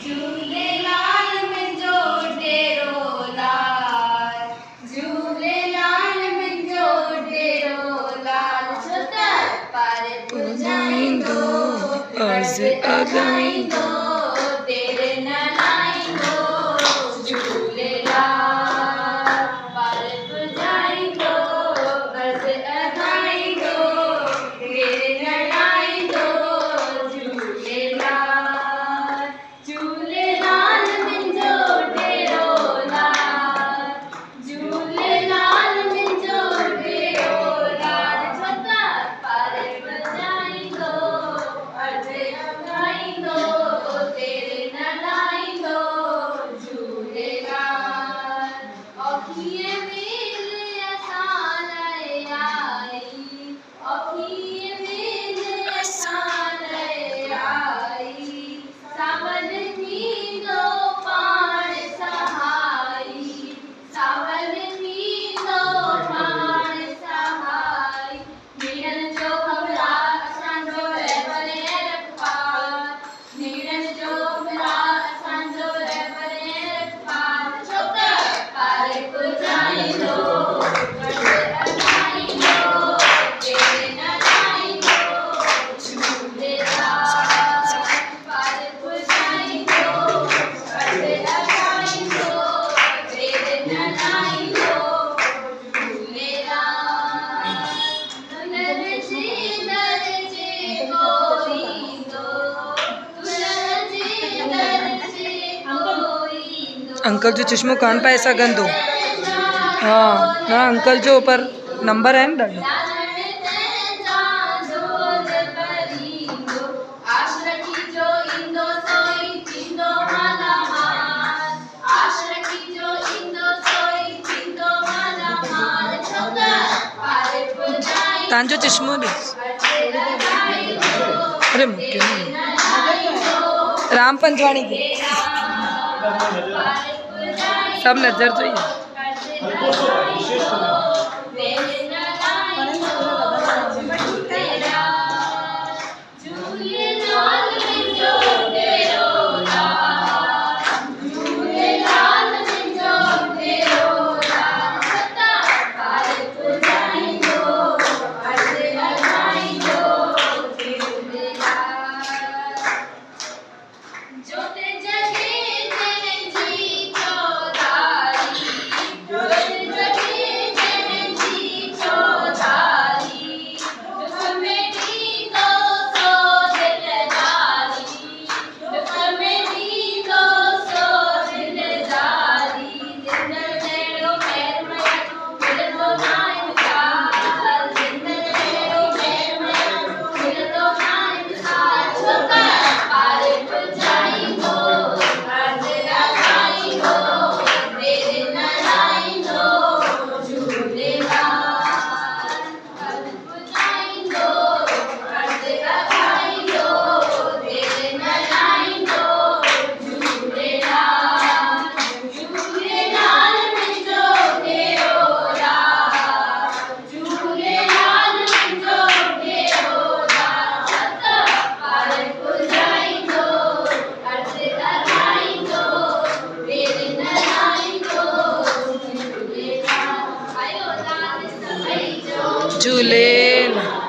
झूलेलाल मुंहिंजो डेरो लाल, झूलेलाल मुंहिंजो डेरो लाल, छो त पार पुॼाईंदो अर्ज़ अॻाईंदो तेरे न लाईंदो झूलेलाल, पार पुॼाईंदो अर्ज़ अॻाईंदो तेरे न लाईंदो झूलेलाल, झूलेलाल मुंहिंजो डेरो लाल, झूलेलाल मुंहिंजो डेरो लाल, छो त पार पुॼाईंदो अर्ज़ अॻाईंदो तेरे न लाईंदो झूलेलाल, औखीअ वेले असां लाइ आई, औखीअ वेले असां लाइ आई, सावल थींदो पाण सहाई, सावल थींदो पाण सहाई, नीड़न जो हमरा असांजो रहबर रखवार, नीड़न जो हमरा असांजो रहबर रखवार, छो त पार पुॼाईंदो अर्ज़ अॻाईंदो तेरे न लाईंदो झूलेलाल, पार पुॼाईंदो अर्ज़ अॻाईंदो तेरे न लाईंदो झूलेलाल, दुल्हन जे दर जेको ईंदो, दुल्हन जे दर जेको ईंदो, अंकल जो चश्मो कान पाए सघंदो। हाँ ना अंकल जो पर नंबर है ना ॾाढो। तव्हांजो चश्मो ॾिस। अरे मूंखे राम पंजवाणी खे सब नज़र जो ही है।